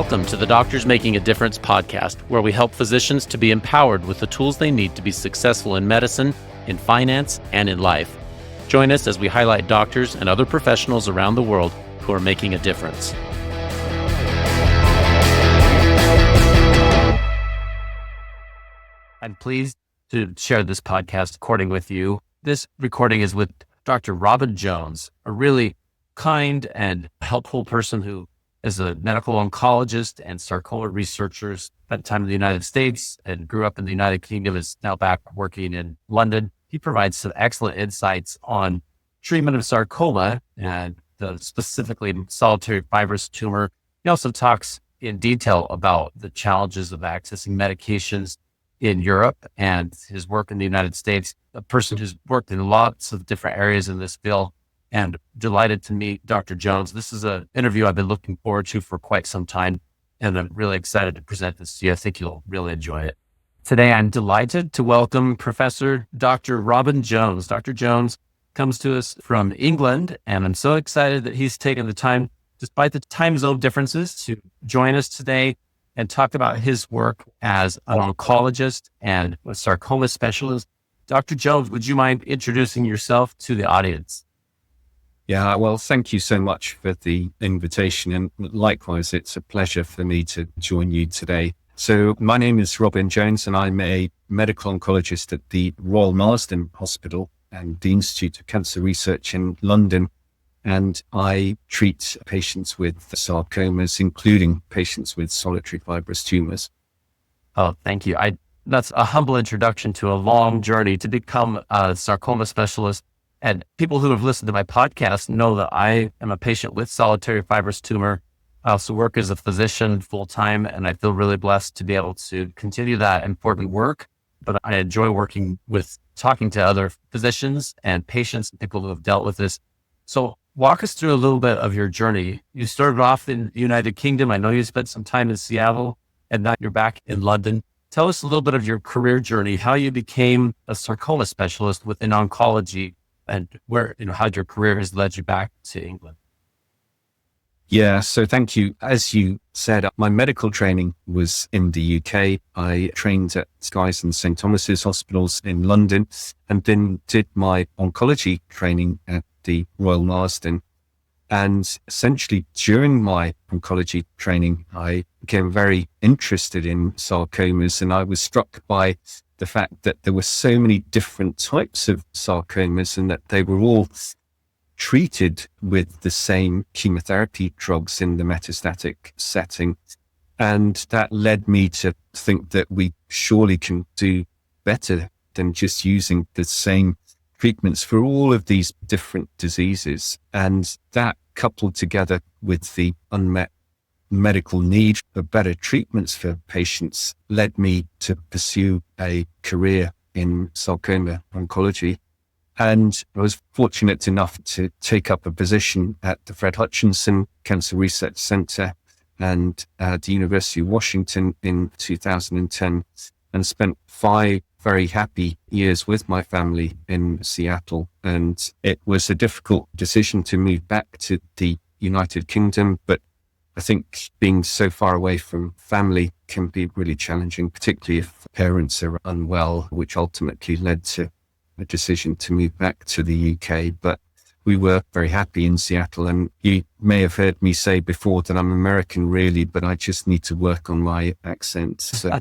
Welcome to the Doctors Making a Difference podcast, where we help physicians to be empowered with the tools they need to be successful in medicine, in finance, and in life. Join us as we highlight doctors and other professionals around the world who are making a difference. I'm pleased to share this podcast recording with you. This recording is with Dr. Robin Jones, a really kind and helpful person who is a medical oncologist and sarcoma researcher, spent time in the United States and grew up in the United Kingdom, is now back working in London. He provides some excellent insights on treatment of sarcoma and specifically solitary fibrous tumor. He also talks in detail about the challenges of accessing medications in Europe and his work in the United States, a person who's worked in lots of different areas in this field. And delighted to meet Dr. Jones. This is an interview I've been looking forward to for quite some time, and I'm really excited to present this to you. I think you'll really enjoy it. Today, I'm delighted to welcome Professor Dr. Robin Jones. Dr. Jones comes to us from England, and I'm so excited that he's taken the time, despite the time zone differences, to join us today and talk about his work as an oncologist and a sarcoma specialist. Dr. Jones, would you mind introducing yourself to the audience? Yeah, well, thank you so much for the invitation. And likewise, it's a pleasure for me to join you today. So my name is Robin Jones, and I'm a medical oncologist at the Royal Marsden Hospital and the Institute of Cancer Research in London. And I treat patients with sarcomas, including patients with solitary fibrous tumors. Oh, thank you. That's a humble introduction to a long journey to become a sarcoma specialist. And people who have listened to my podcast know that I am a patient with solitary fibrous tumor. I also work as a physician full-time, and I feel really blessed to be able to continue that important work. But I enjoy talking to other physicians and patients and people who have dealt with this. So walk us through a little bit of your journey. You started off in the United Kingdom. I know you spent some time in Seattle, and now you're back in London. Tell us a little bit of your career journey, how you became a sarcoma specialist within oncology, and how your career has led you back to England. Yeah, so thank you. As you said, my medical training was in the UK. I trained at Guy's and St Thomas's hospitals in London, and then did my oncology training at the Royal Marsden. And essentially during my oncology training, I became very interested in sarcomas, and I was struck by the fact that there were so many different types of sarcomas and that they were all treated with the same chemotherapy drugs in the metastatic setting. And that led me to think that we surely can do better than just using the same treatments for all of these different diseases. And that, coupled together with the unmet medical need for better treatments for patients, led me to pursue a career in sarcoma oncology. And I was fortunate enough to take up a position at the Fred Hutchinson Cancer Research Center and at the University of Washington in 2010, and spent 5 very happy years with my family in Seattle. And it was a difficult decision to move back to the United Kingdom, but I think being so far away from family can be really challenging, particularly if parents are unwell, which ultimately led to a decision to move back to the UK. But we were very happy in Seattle, and you may have heard me say before that I'm American really, but I just need to work on my accent. So.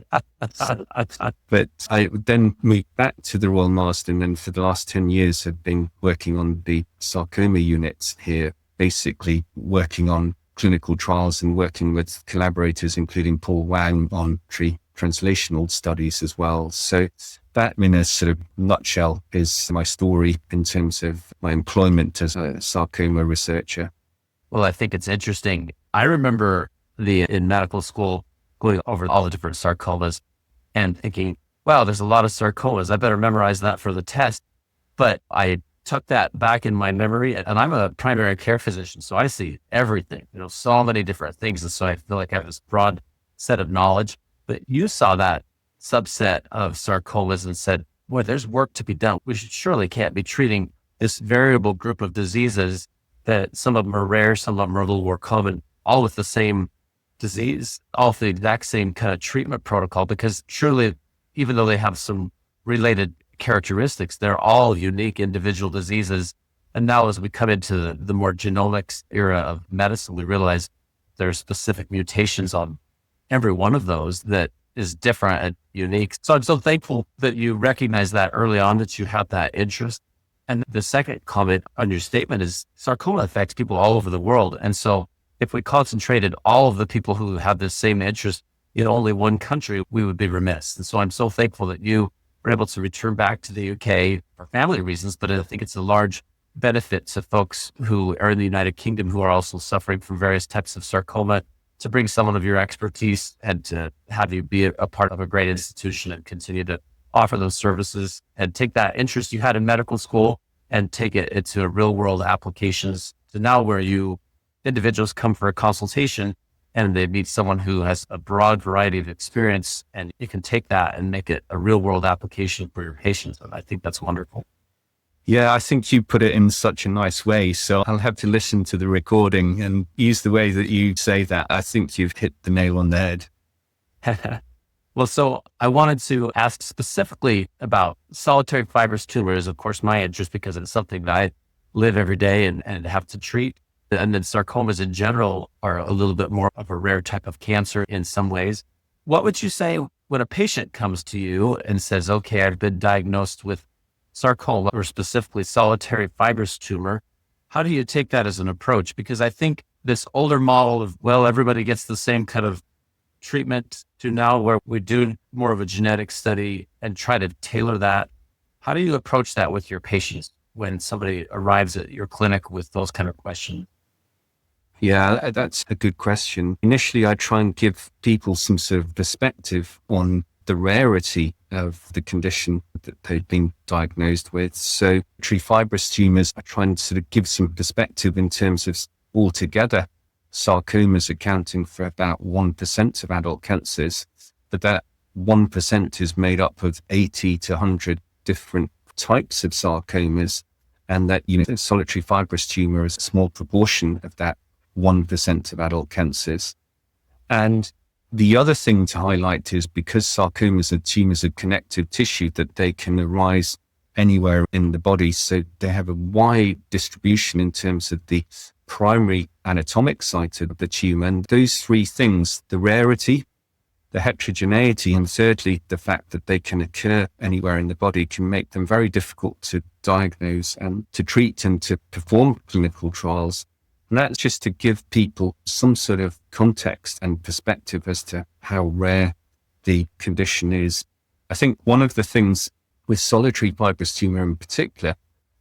But I then moved back to the Royal Marsden, and for the last 10 years have been working on the sarcoma units here, basically working on clinical trials and working with collaborators, including Paul Wang, on translational studies as well. So that, in a sort of nutshell, is my story in terms of my employment as a sarcoma researcher. Well, I think it's interesting. I remember in medical school going over all the different sarcomas and thinking, wow, there's a lot of sarcomas. I better memorize that for the test. But I took that back in my memory, and I'm a primary care physician, so I see everything, so many different things. And so I feel like I have this broad set of knowledge. But you saw that subset of sarcomas and said, boy, there's work to be done. We surely can't be treating this variable group of diseases that some of them are rare, some of them are a little more common, all with the same disease, all the exact same kind of treatment protocol? Because surely, even though they have some related characteristics, they're all unique individual diseases. And now as we come into the more genomics era of medicine, we realize there are specific mutations on every one of those that is different and unique. So I'm so thankful that you recognize that early on, that you have that interest. And the second comment on your statement is sarcoma affects people all over the world. And so if we concentrated all of the people who have the same interest in only one country, we would be remiss. And so I'm so thankful that you were able to return back to the UK for family reasons, but I think it's a large benefit to folks who are in the United Kingdom who are also suffering from various types of sarcoma, to bring someone of your expertise and to have you be a part of a great institution and continue to offer those services and take that interest you had in medical school and take it into real world applications to now where individuals come for a consultation and they meet someone who has a broad variety of experience, and you can take that and make it a real world application for your patients. And I think that's wonderful. Yeah, I think you put it in such a nice way. So I'll have to listen to the recording and use the way that you say that. I think you've hit the nail on the head. Well, so I wanted to ask specifically about solitary fibrous tumors. Of course, my interest, because it's something that I live every day and have to treat. And then sarcomas in general are a little bit more of a rare type of cancer in some ways. What would you say when a patient comes to you and says, okay, I've been diagnosed with sarcoma, or specifically solitary fibrous tumor? How do you take that as an approach? Because I think this older model of, well, everybody gets the same kind of treatment, to now where we do more of a genetic study and try to tailor that. How do you approach that with your patients when somebody arrives at your clinic with those kind of questions? Yeah, that's a good question. Initially, I try and give people some sort of perspective on the rarity of the condition that they've been diagnosed with. So fibrous tumors, I try and sort of give some perspective in terms of altogether sarcomas accounting for about 1% of adult cancers, but that 1% is made up of 80 to 100 different types of sarcomas, and that, solitary fibrous tumor is a small proportion of that 1% of adult cancers. And the other thing to highlight is, because sarcomas are tumors of connective tissue, that they can arise anywhere in the body. So they have a wide distribution in terms of the primary anatomic site of the tumor. And those three things, the rarity, the heterogeneity, and thirdly, the fact that they can occur anywhere in the body, can make them very difficult to diagnose and to treat and to perform clinical trials. And that's just to give people some sort of context and perspective as to how rare the condition is. I think one of the things with solitary fibrous tumor in particular,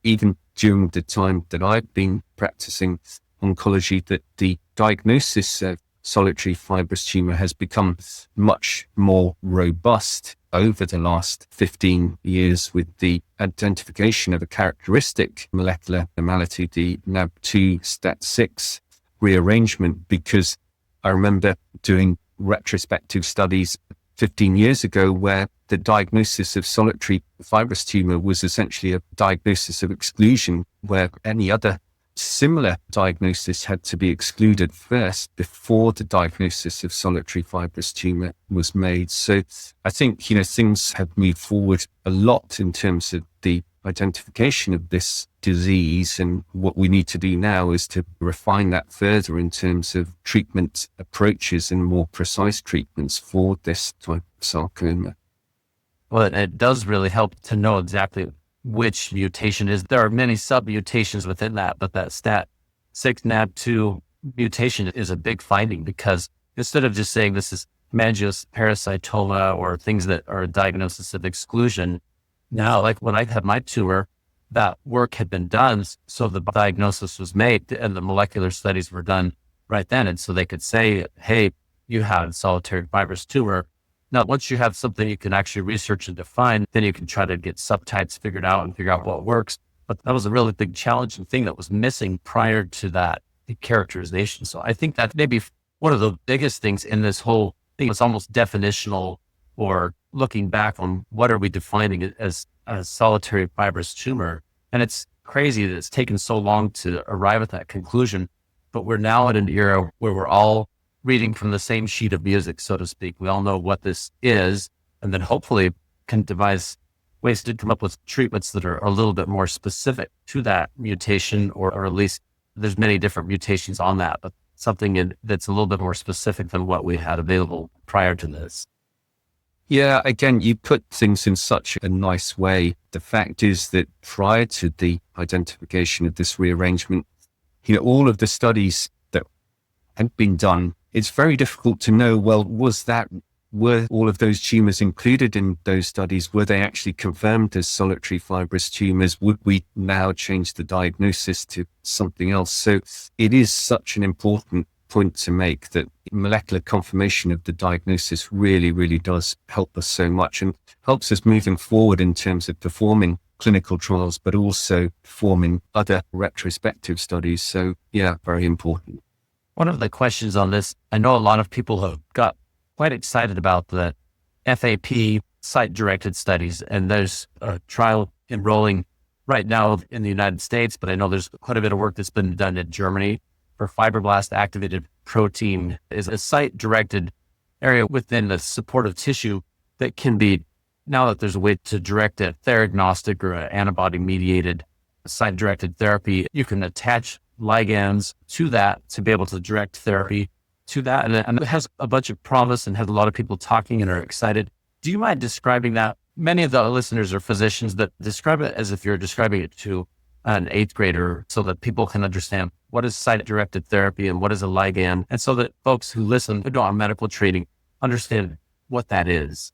even during the time that I've been practicing oncology, that the diagnosis of solitary fibrous tumor has become much more robust over the last 15 years with the identification of a characteristic molecular abnormality, the NAB2 STAT6 rearrangement, because I remember doing retrospective studies 15 years ago where the diagnosis of solitary fibrous tumor was essentially a diagnosis of exclusion, where any other similar diagnosis had to be excluded first before the diagnosis of solitary fibrous tumor was made. So I think, things have moved forward a lot in terms of the identification of this disease. And what we need to do now is to refine that further in terms of treatment approaches and more precise treatments for this type of sarcoma. Well, it does really help to know exactly which mutation is. There are many sub-mutations within that, but that STAT6 NAB2 mutation is a big finding, because instead of just saying this is hemangiosarcoma or things that are a diagnosis of exclusion, now, like when I had my tumor, that work had been done, so the diagnosis was made and the molecular studies were done right then. And so they could say, hey, you had solitary fibrous tumor. Now, once you have something you can actually research and define, then you can try to get subtypes figured out and figure out what works. But that was a really big challenging thing that was missing prior to that, the characterization. So I think that maybe one of the biggest things in this whole thing is almost definitional, or looking back on what are we defining as a solitary fibrous tumor. And it's crazy that it's taken so long to arrive at that conclusion. But we're now at an era where we're all reading from the same sheet of music, so to speak. We all know what this is, and then hopefully can devise ways to come up with treatments that are a little bit more specific to that mutation, or at least there's many different mutations on that, but something that's a little bit more specific than what we had available prior to this. Yeah, again, you put things in such a nice way. The fact is that prior to the identification of this rearrangement, all of the studies that had been done, it's very difficult to know, well, were all of those tumors included in those studies? Were they actually confirmed as solitary fibrous tumors? Would we now change the diagnosis to something else? So it is such an important point to make that molecular confirmation of the diagnosis really, really does help us so much and helps us moving forward in terms of performing clinical trials, but also performing other retrospective studies. So yeah, very important. One of the questions on this, I know a lot of people have got quite excited about the FAP site-directed studies, and there's a trial enrolling right now in the United States, but I know there's quite a bit of work that's been done in Germany for fibroblast activated protein is a site-directed area within the supportive tissue that can be, now that there's a way to direct a theragnostic or an antibody-mediated site-directed therapy, you can attach ligands to that to be able to direct therapy to that. And it has a bunch of promise and has a lot of people talking and are excited. Do you mind describing that? Many of the listeners are physicians that describe it as if you're describing it to an eighth grader so that people can understand what is site-directed therapy and what is a ligand. And so that folks who listen, who don't have medical training, understand what that is.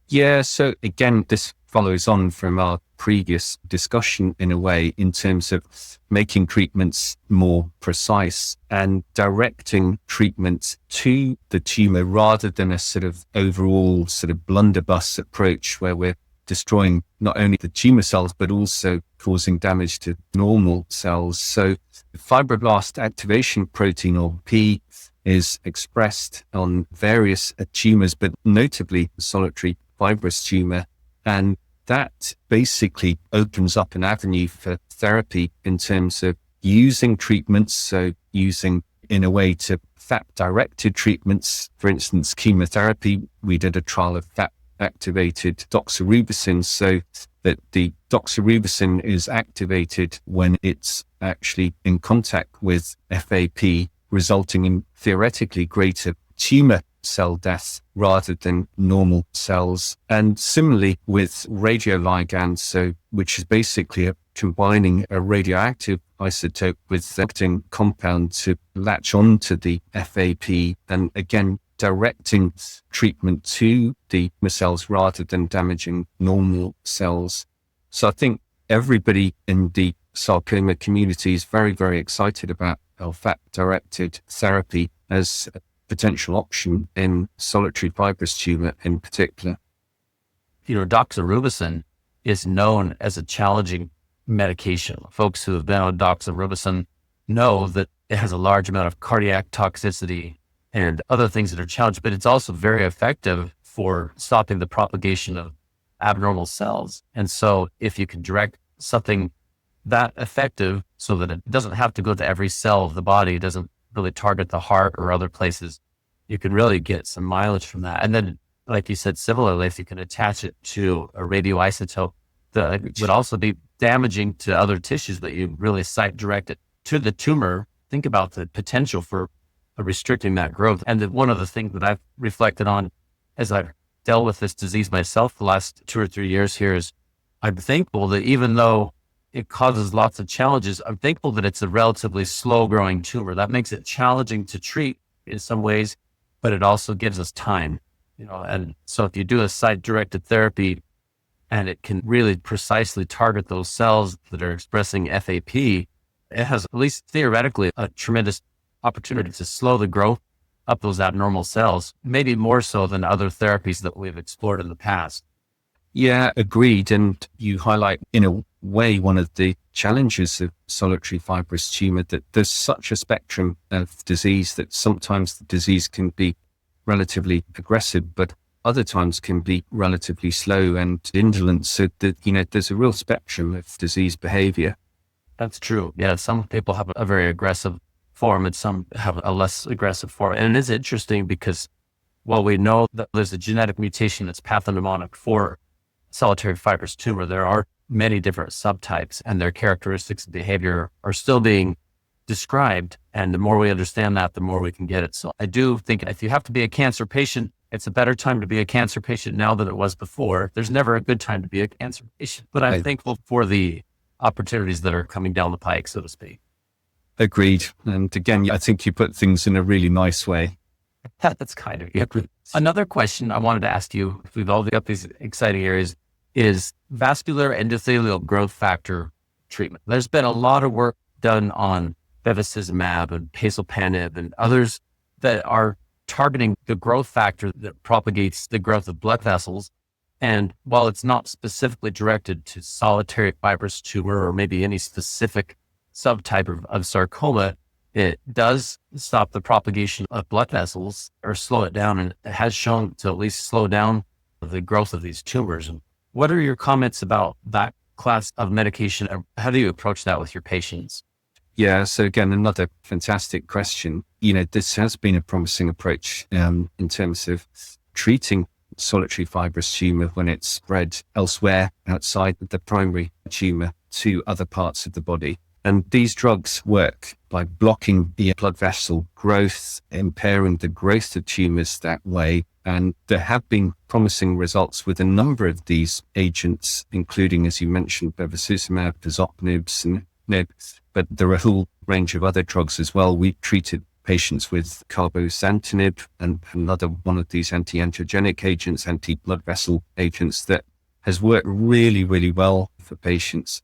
Yeah. So again, this follows on from our previous discussion in a way, in terms of making treatments more precise and directing treatments to the tumor rather than a sort of overall sort of blunderbuss approach where we're destroying not only the tumor cells, but also causing damage to normal cells. So the fibroblast activation protein, or P, is expressed on various tumors, but notably solitary fibrous tumor. And that basically opens up an avenue for therapy in terms of using treatments. So using, in a way, to FAP-directed treatments, for instance, chemotherapy. We did a trial of FAP-activated doxorubicin, so that the doxorubicin is activated when it's actually in contact with FAP, resulting in theoretically greater tumor cell death rather than normal cells. And similarly with radioligands, so which is basically combining a radioactive isotope with acting compound to latch onto the FAP, and again directing treatment to the tumor cells rather than damaging normal cells. So I think everybody in the sarcoma community is very, very excited about FAP-directed therapy as a potential option in solitary fibrous tumor in particular. Doxorubicin is known as a challenging medication. Folks who have been on doxorubicin know that it has a large amount of cardiac toxicity and other things that are challenged, but it's also very effective for stopping the propagation of abnormal cells. And so if you can direct something that effective so that it doesn't have to go to every cell of the body, it doesn't really target the heart or other places, you can really get some mileage from that. And then, like you said, similarly, if you can attach it to a radioisotope, that would also be damaging to other tissues, but you really site-direct it to the tumor. Think about the potential for restricting that growth. And one of the things that I've reflected on as I've dealt with this disease myself the last 2 or 3 years here is I'm thankful that even though it causes lots of challenges, I'm thankful that it's a relatively slow growing tumor. That makes it challenging to treat in some ways, but it also gives us time, and so if you do a site-directed therapy and it can really precisely target those cells that are expressing FAP, it has, at least theoretically, a tremendous opportunity to slow the growth of those abnormal cells, maybe more so than other therapies that we've explored in the past. Yeah, agreed. And you highlight, in a way, one of the challenges of solitary fibrous tumor, that there's such a spectrum of disease that sometimes the disease can be relatively aggressive, but other times can be relatively slow and indolent. So that, there's a real spectrum of disease behavior. That's true. Yeah. Some people have a very aggressive form and some have a less aggressive form. And it is interesting because while we know that there's a genetic mutation that's pathognomonic for solitary fibrous tumor, there are many different subtypes and their characteristics and behavior are still being described. And the more we understand that, the more we can get it. So I do think if you have to be a cancer patient, it's a better time to be a cancer patient now than it was before. There's never a good time to be a cancer patient, but I'm thankful for the opportunities that are coming down the pike, so to speak. Agreed. And again, I think you put things in a really nice way. That's kind of you. Another question I wanted to ask you, we've all got these exciting areas, is vascular endothelial growth factor treatment. There's been a lot of work done on bevacizumab and pazopanib and others that are targeting the growth factor that propagates the growth of blood vessels. And while it's not specifically directed to solitary fibrous tumor or maybe any specific subtype of sarcoma, it does stop the propagation of blood vessels or slow it down. And it has shown to at least slow down the growth of these tumors. And what are your comments about that class of medication? How do you approach that with your patients? Yeah. So again, another fantastic question. This has been a promising approach in terms of treating solitary fibrous tumor when it's spread elsewhere outside the primary tumor to other parts of the body. And these drugs work by blocking the blood vessel growth, impairing the growth of tumors that way. And there have been promising results with a number of these agents, including, as you mentioned, bevacizumab, pazopanib, but there are a whole range of other drugs as well. We treated patients with cabozantinib and another one of these anti-angiogenic agents, anti-blood vessel agents that has worked really, really well for patients.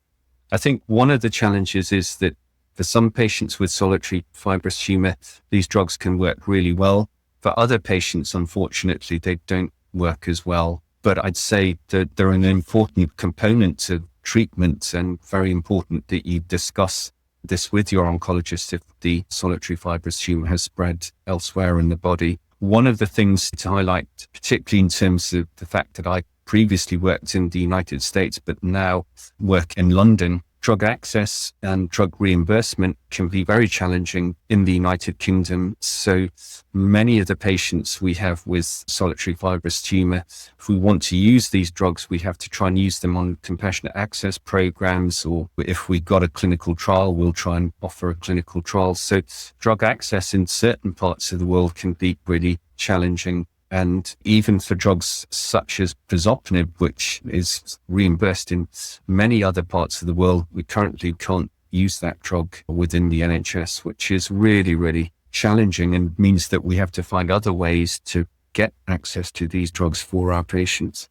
I think one of the challenges is that for some patients with solitary fibrous tumor, these drugs can work really well. For other patients, unfortunately, they don't work as well. But I'd say that they're an important component to treatment and very important that you discuss this with your oncologist if the solitary fibrous tumor has spread elsewhere in the body. One of the things to highlight, particularly in terms of the fact that I previously worked in the United States, but now work in London, drug access and drug reimbursement can be very challenging in the United Kingdom. So many of the patients we have with solitary fibrous tumor, if we want to use these drugs, we have to try and use them on compassionate access programs, or if we got a clinical trial, we'll try and offer a clinical trial. So drug access in certain parts of the world can be really challenging. And even for drugs such as pazopanib, which is reimbursed in many other parts of the world, we currently can't use that drug within the NHS, which is really, really challenging and means that we have to find other ways to get access to these drugs for our patients.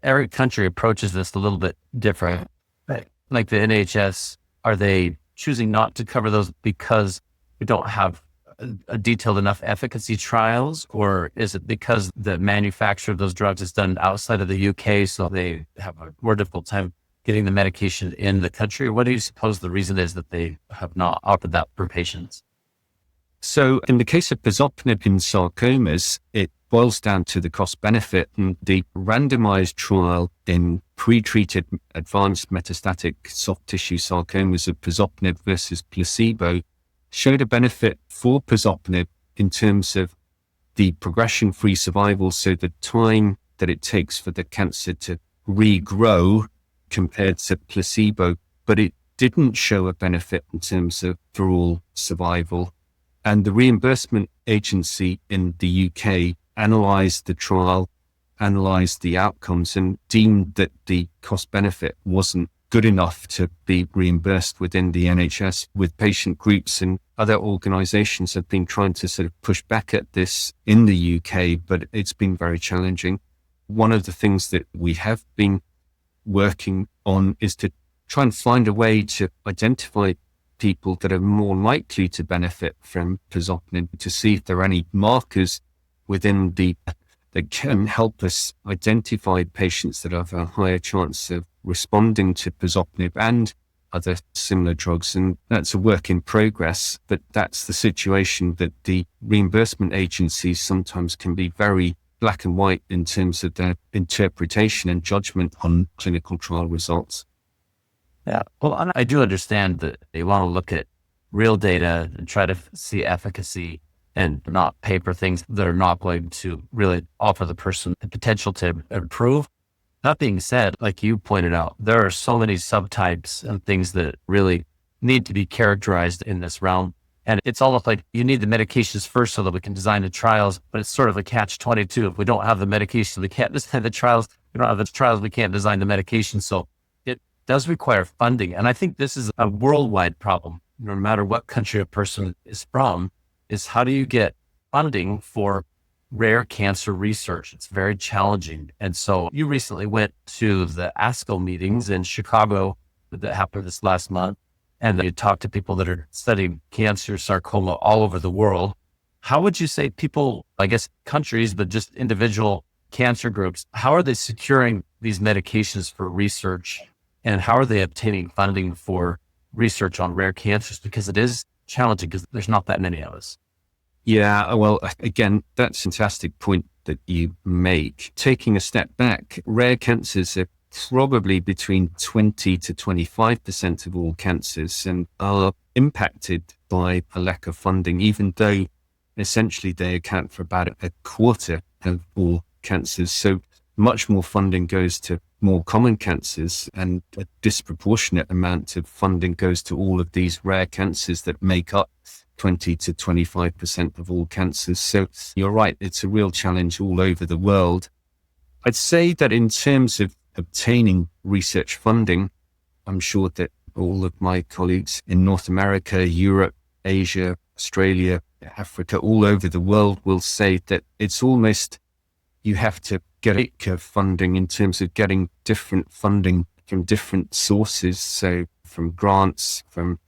Every country approaches this a little bit different. Like the NHS, are they choosing not to cover those because we don't have a detailed enough efficacy trials, or is it because the manufacture of those drugs is done outside of the UK, so they have a more difficult time getting the medication in the country? What do you suppose the reason is that they have not offered that for patients? So in the case of pazopanib in sarcomas, it boils down to the cost benefit, and the randomized trial in pre-treated advanced metastatic soft tissue sarcomas of pazopanib versus placebo showed a benefit for pazopanib in terms of the progression-free survival, so the time that it takes for the cancer to regrow compared to placebo, but it didn't show a benefit in terms of overall survival. And the reimbursement agency in the UK analysed the trial, analysed the outcomes, and deemed that the cost benefit wasn't good enough to be reimbursed within the NHS, with patient groups and other organisations have been trying to sort of push back at this in the UK, but it's been very challenging. One of the things that we have been working on is to try and find a way to identify people that are more likely to benefit from pazopanib, to see if there are any markers within that can help us identify patients that have a higher chance of responding to pazopanib and other similar drugs. And that's a work in progress, but that's the situation, that the reimbursement agencies sometimes can be very black and white in terms of their interpretation and judgment on clinical trial results. Yeah. Well, I do understand that they want to look at real data and try to see efficacy and not pay for things that are not going to really offer the person the potential to improve. That being said, like you pointed out, there are so many subtypes and things that really need to be characterized in this realm. And it's almost like you need the medications first so that we can design the trials, but it's sort of a catch-22. If we don't have the medication, we can't design the trials. We don't have the trials, we can't design the medication. So it does require funding. And I think this is a worldwide problem, no matter what country a person is from, is how do you get funding for rare cancer research? It's very challenging. And so you recently went to the ASCO meetings in Chicago that happened this last month, and you talked to people that are studying cancer, sarcoma all over the world. How would you say people, I guess countries, but just individual cancer groups, how are they securing these medications for research? And how are they obtaining funding for research on rare cancers? Because it is challenging because there's not that many of us. Yeah, well, again, that's a fantastic point that you make. Taking a step back, rare cancers are probably between 20 to 25% of all cancers and are impacted by a lack of funding, even though essentially they account for about a quarter of all cancers. So much more funding goes to more common cancers, and a disproportionate amount of funding goes to all of these rare cancers that make up 20 to 25% of all cancers. So you're right, it's a real challenge all over the world. I'd say that in terms of obtaining research funding, I'm sure that all of my colleagues in North America, Europe, Asia, Australia, Africa, all over the world will say that it's almost, you have to get funding in terms of getting different funding from different sources. So from grants, from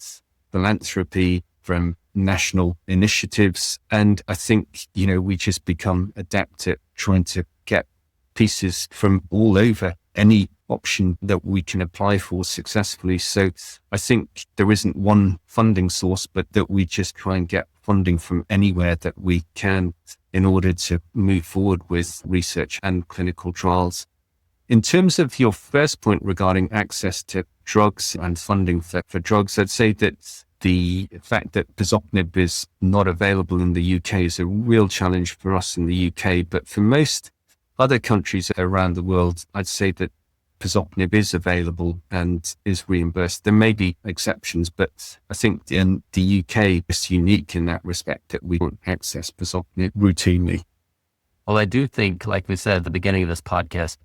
philanthropy, from national initiatives. And I think, we just become adept at trying to get pieces from all over any option that we can apply for successfully. So I think there isn't one funding source, but that we just try and get funding from anywhere that we can in order to move forward with research and clinical trials. In terms of your first point regarding access to drugs and funding for drugs, I'd say that the fact that pazopanib is not available in the UK is a real challenge for us in the UK, but for most other countries around the world, I'd say that pazopanib is available and is reimbursed. There may be exceptions, but I think in the UK, it's unique in that respect that we don't access pazopanib routinely. Well, I do think, like we said at the beginning of this podcast,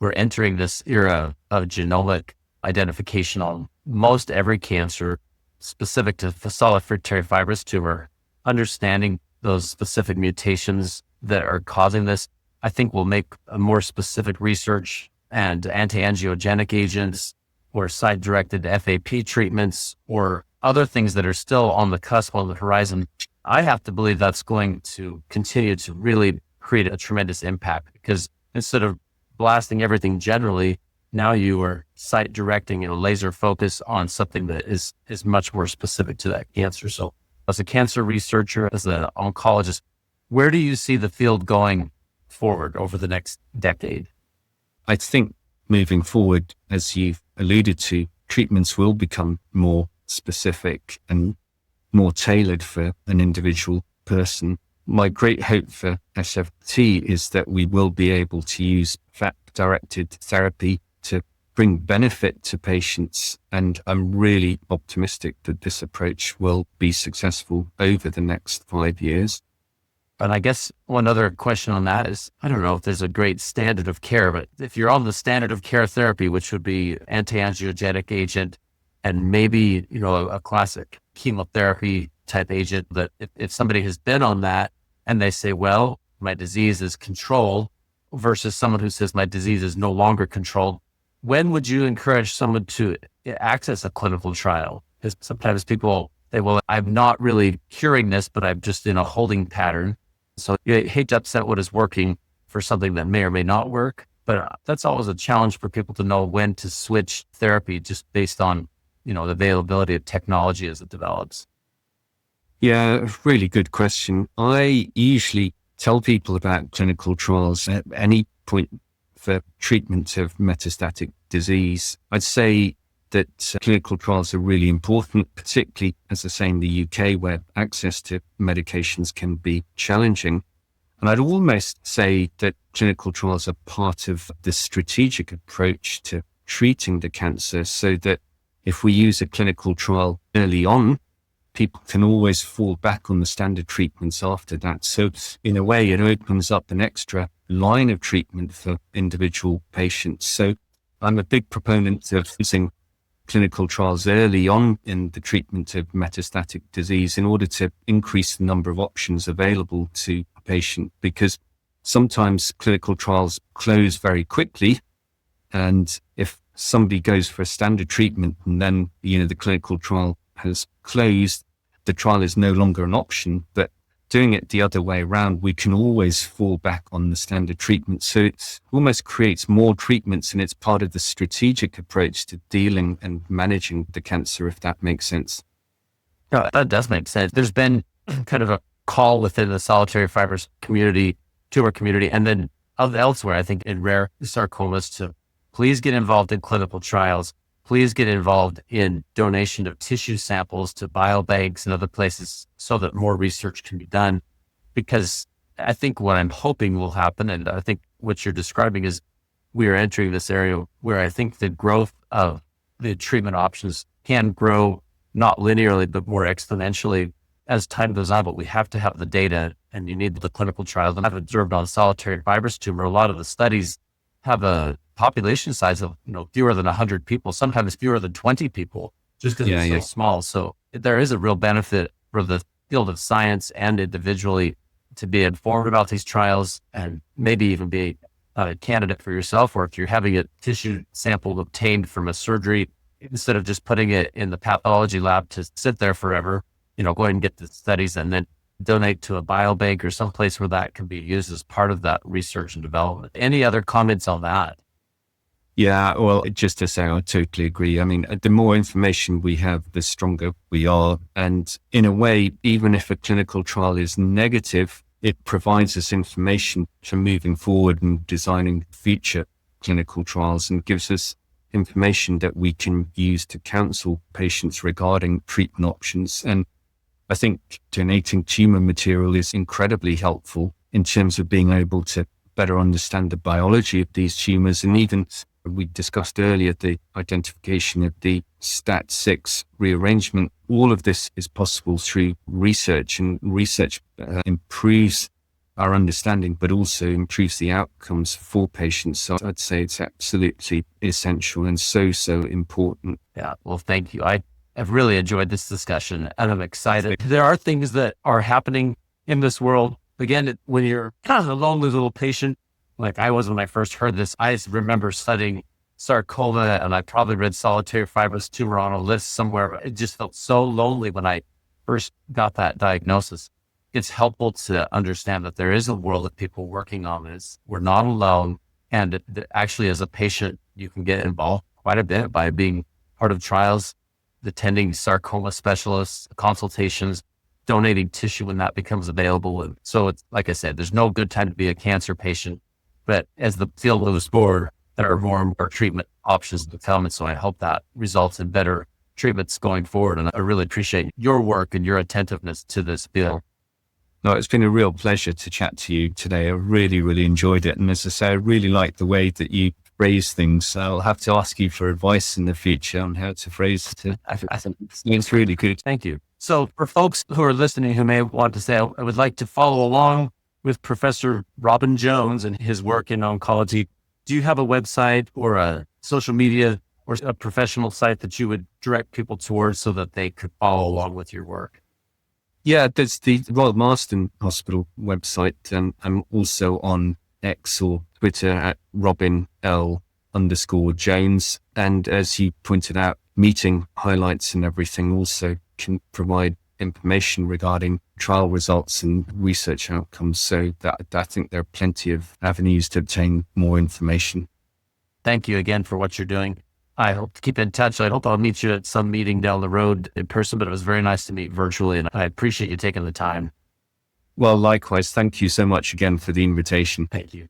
we're entering this era of genomic identification on most every cancer specific to solitary fibrous tumor. Understanding those specific mutations that are causing this, I think will make a more specific research and anti-angiogenic agents or site-directed FAP treatments or other things that are still on the cusp, on the horizon. I have to believe that's going to continue to really create a tremendous impact, because instead of blasting everything generally, now you are site directing and laser focus on something that is much more specific to that cancer. So as a cancer researcher, as an oncologist, where do you see the field going forward over the next decade? I think moving forward, as you've alluded to, treatments will become more specific and more tailored for an individual person. My great hope for SFT is that we will be able to use FAP-directed therapy to bring benefit to patients. And I'm really optimistic that this approach will be successful over the next 5 years. And I guess one other question on that is, I don't know if there's a great standard of care, but if you're on the standard of care therapy, which would be anti-angiogenic agent and maybe, a classic chemotherapy type agent, that if somebody has been on that and they say, well, my disease is controlled, versus someone who says my disease is no longer controlled, when would you encourage someone to access a clinical trial? Because sometimes people say, well, I'm not really curing this, but I'm just in a holding pattern. So you hate to upset what is working for something that may or may not work, but that's always a challenge for people to know when to switch therapy just based on, the availability of technology as it develops. Yeah, really good question. I usually tell people about clinical trials at any point for treatment of metastatic disease. I'd say that clinical trials are really important, particularly, as I say, in the UK, where access to medications can be challenging. And I'd almost say that clinical trials are part of the strategic approach to treating the cancer, so that if we use a clinical trial early on, people can always fall back on the standard treatments after that. So in a way, it opens up an extra line of treatment for individual patients. So I'm a big proponent of using clinical trials early on in the treatment of metastatic disease in order to increase the number of options available to a patient, because sometimes clinical trials close very quickly. And if somebody goes for a standard treatment and then, the clinical trial has closed, the trial is no longer an option. But doing it the other way around, we can always fall back on the standard treatment. So it almost creates more treatments, and it's part of the strategic approach to dealing and managing the cancer, if that makes sense. No, that does make sense. There's been kind of a call within the solitary fibrous tumor community, and then elsewhere, I think in rare sarcomas, to please get involved in clinical trials. Please get involved in donation of tissue samples to biobanks and other places so that more research can be done. Because I think what I'm hoping will happen, and I think what you're describing, is we are entering this area where I think the growth of the treatment options can grow not linearly, but more exponentially as time goes on. But we have to have the data, and you need the clinical trials. And I've observed on solitary fibrous tumor, a lot of the studies have a population size of fewer than 100 people, sometimes fewer than 20 people, just because it's so small. So there is a real benefit for the field of science and individually to be informed about these trials, and maybe even be a candidate for yourself, or if you're having a tissue sample obtained from a surgery, instead of just putting it in the pathology lab to sit there forever, go ahead and get the studies and then donate to a biobank or someplace where that can be used as part of that research and development. Any other comments on that? Yeah, well, just to say, I totally agree. I mean, the more information we have, the stronger we are. And in a way, even if a clinical trial is negative, it provides us information for moving forward and designing future clinical trials, and gives us information that we can use to counsel patients regarding treatment options. And I think donating tumor material is incredibly helpful in terms of being able to better understand the biology of these tumors. And even we discussed earlier, the identification of the STAT6 rearrangement. All of this is possible through research, and research improves our understanding, but also improves the outcomes for patients. So I'd say it's absolutely essential and so important. Yeah, well, thank you. I've really enjoyed this discussion, and I'm excited. There are things that are happening in this world. Again, when you're kind of a lonely little patient, like I was when I first heard this, I remember studying sarcoma, and I probably read solitary fibrous tumor on a list somewhere. It just felt so lonely when I first got that diagnosis. It's helpful to understand that there is a world of people working on this. We're not alone. And actually, as a patient, you can get involved quite a bit by being part of trials, attending sarcoma specialists, consultations, donating tissue when that becomes available. And so it's, like I said, there's no good time to be a cancer patient. But as the field moves forward, there are more and more treatment options to come. And so I hope that results in better treatments going forward. And I really appreciate your work and your attentiveness to this field. No, it's been a real pleasure to chat to you today. I really enjoyed it. And as I say, I really like the way that you phrase things. I'll have to ask you for advice in the future on how to phrase it. I think it's really good. Thank you. So for folks who are listening who may want to say, I would like to follow along with Professor Robin Jones and his work in oncology, do you have a website or a social media or a professional site that you would direct people towards so that they could follow along with your work? Yeah, there's the Royal Marsden Hospital website. I'm also on X or Twitter at Robin_L_Jones. And as you pointed out, meeting highlights and everything also can provide information regarding trial results and research outcomes. So that I think there are plenty of avenues to obtain more information. Thank you again for what you're doing. I hope to keep in touch. I hope I'll meet you at some meeting down the road in person, but it was very nice to meet virtually, and I appreciate you taking the time. Well, likewise. Thank you so much again for the invitation. Thank you.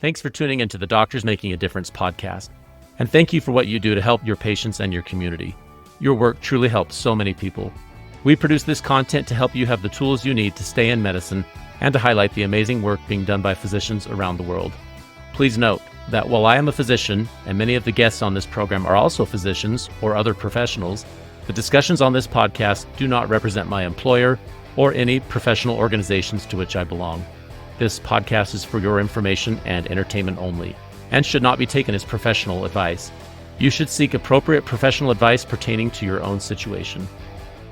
Thanks for tuning into the Doctors Making a Difference podcast. And thank you for what you do to help your patients and your community. Your work truly helps so many people. We produce this content to help you have the tools you need to stay in medicine and to highlight the amazing work being done by physicians around the world. Please note that while I am a physician, and many of the guests on this program are also physicians or other professionals, the discussions on this podcast do not represent my employer or any professional organizations to which I belong. This podcast is for your information and entertainment only, and should not be taken as professional advice. You should seek appropriate professional advice pertaining to your own situation.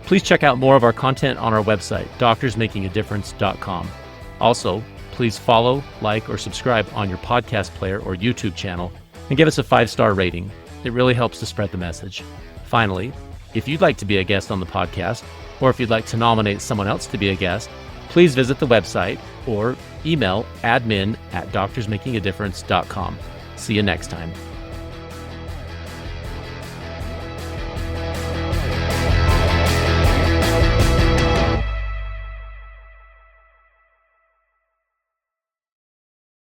Please check out more of our content on our website, doctorsmakingadifference.com. Also, please follow, like, or subscribe on your podcast player or YouTube channel, and give us a 5-star rating. It really helps to spread the message. Finally, if you'd like to be a guest on the podcast, or if you'd like to nominate someone else to be a guest, please visit the website or email admin@doctorsmakingadifference.com. See you next time.